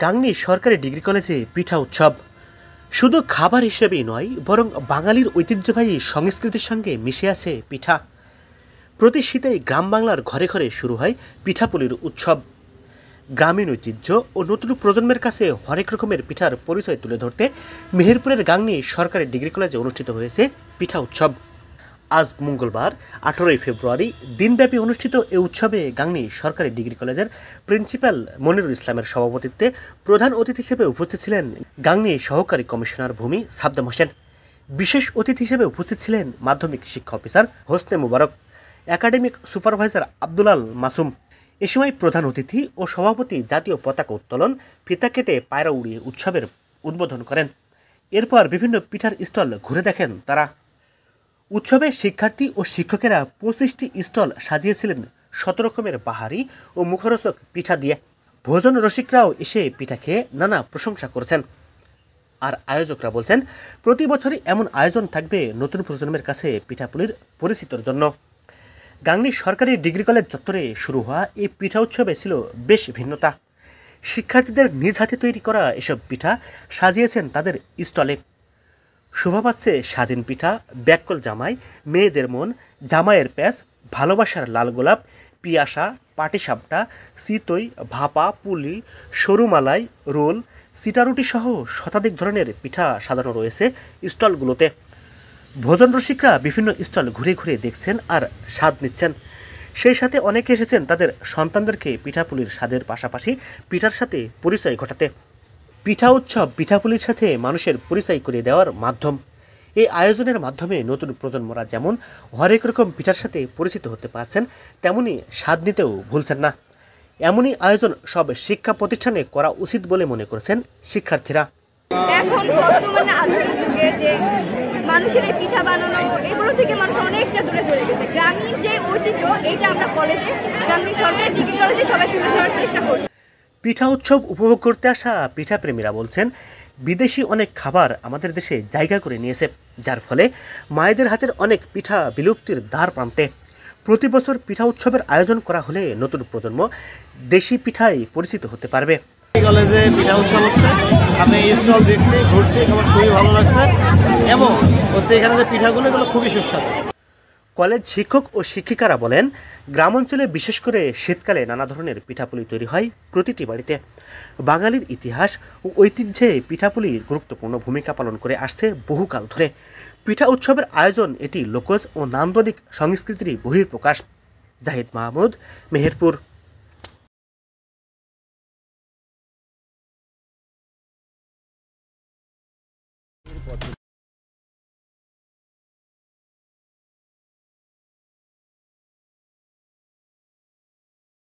গাংনী সরকারি ডিগ্রি কলেজে পিঠা উৎসব শুধু খাবার হিসেবেই নয়, বরং বাঙালির ঐতিহ্যবাহী সংস্কৃতির সঙ্গে মিশে আছে পিঠা। প্রতি শীতেই গ্রাম বাংলার ঘরে ঘরে শুরু হয় পিঠাপুলির উৎসব। গ্রামীণ ঐতিহ্য ও নতুন প্রজন্মের কাছে হরেক রকমের পিঠার পরিচয় তুলে ধরতে মেহেরপুরের গাংনী সরকারি ডিগ্রি কলেজে অনুষ্ঠিত হয়েছে পিঠা উৎসব। আজ মঙ্গলবার 18 ফেব্রুয়ারি দিনব্যাপী অনুষ্ঠিত এই উৎসবে গাংনী সরকারি ডিগ্রি কলেজের প্রিন্সিপাল মনিরুল ইসলামের সভাপতিত্বে প্রধান অতিথি হিসেবে উপস্থিত ছিলেন গাংনী সহকারী কমিশনার ভূমি সাদ্দাম হোসেন। বিশেষ অতিথি হিসেবে উপস্থিত ছিলেন মাধ্যমিক শিক্ষা অফিসার হোসনে মুবারক, একাডেমিক সুপারভাইজার আব্দুল আল মাসুম। এ সময় প্রধান অতিথি ও সভাপতি জাতীয় পতাকা উত্তোলন, ফিতা কেটে পায়রা উড়িয়ে উৎসবের উদ্বোধন করেন। এরপর বিভিন্ন পিঠার স্টল ঘুরে দেখেন তারা। উৎসবে শিক্ষার্থী ও শিক্ষকেরা 25টি স্টল সাজিয়েছিলেন 17 রকমের বাহারি ও মুখরোচক পিঠা দিয়ে। ভোজন রসিকরাও এসে পিঠা খেয়ে নানা প্রশংসা করেছেন। আর আয়োজকরা বলছেন, প্রতি বছরই এমন আয়োজন থাকবে নতুন প্রজন্মের কাছে পিঠাপুলির পরিচিতির জন্য। গাংনী সরকারি ডিগ্রি কলেজ চত্বরে শুরু হওয়া এই পিঠা উৎসবে ছিল বেশ ভিন্নতা। শিক্ষার্থীদের নিজ হাতে তৈরি করা এসব পিঠা সাজিয়েছেন তাদের স্টলে। শোভা পাচ্ছে স্বাধীন পিঠা, ব্যাককল জামাই, মেয়েদের মন, জামাইয়ের প্যাঁচ, ভালোবাসার লাল গোলাপ, পিয়াসা, পাটিসাপটা, চিতই, ভাপা, পুলি, সরু মালাই, রোল, সিটারুটি সহ শতাধিক ধরনের পিঠা সাজানো রয়েছে স্টলগুলোতে। ভোজন রসিকরা বিভিন্ন স্টল ঘুরে ঘুরে দেখছেন আর স্বাদ নিচ্ছেন। সেই সাথে অনেকে এসেছেন তাদের সন্তানদেরকে পিঠাপুলির স্বাদের পাশাপাশি পিঠার সাথে পরিচয় ঘটাতে। পিঠা উৎসব পিঠাপুলির সাথে মানুষের পরিচয় করে দেওয়ার মাধ্যম। এই আয়োজনের মাধ্যমে নতুন প্রজন্মরা যেমন হরেক রকম পিঠার সাথে পরিচিত হতে পারছেন, তেমনি স্বাদ নিতেও ভুলছেন না। এমনই আয়োজন সব শিক্ষা প্রতিষ্ঠানে করা উচিত বলে মনে করেছেন শিক্ষার্থীরা। এখন বর্তমানে আধুনিক যুগে যে মানুষের এই পিঠা বানানো এগুলো থেকে মানুষ অনেকটা দূরে চলে গেছে। গ্রামীণ যে ঐতিহ্য এটা আমরা কলেজে, গ্রামীণ সরকারি ডিগ্রি কলেজে সবাই তুলে ধরার চেষ্টা করছি। পিঠা উৎসব উপভোগ করতে আসা পিঠা প্রেমীরা বলছেন, বিদেশি অনেক খাবার আমাদের দেশে জায়গা করে নিয়েছে, যার ফলে মায়েদের হাতের অনেক পিঠা বিলুপ্তির দ্বার প্রান্তে। প্রতি বছর পিঠা উৎসবের আয়োজন করা হলে নতুন প্রজন্ম দেশি পিঠায় পরিচিত হতে পারবে। কলেজে পিঠা উৎসব হচ্ছে, আমি স্টল দেখছি, ঘুরছি, আমার খুবই ভালো লাগছে এবং হচ্ছে এখানে যে পিঠাগুলো এগুলো খুবই সুস্বাদু। কলেজ শিক্ষক ও শিক্ষিকারা বলেন, গ্রাম অঞ্চলে বিশেষ করে শীতকালে নানা ধরনের পিঠাপুলি তৈরি হয় প্রতিটি বাড়িতে। বাঙালির ইতিহাস ও ঐতিহ্যে পিঠাপুলির গুরুত্বপূর্ণ ভূমিকা পালন করে আসছে বহুকাল ধরে। পিঠা উৎসবের আয়োজন এটি লোকজ ও নান্দনিক সংস্কৃতির বহিঃপ্রকাশ। জাহিদ মাহমুদ, মেহেরপুর।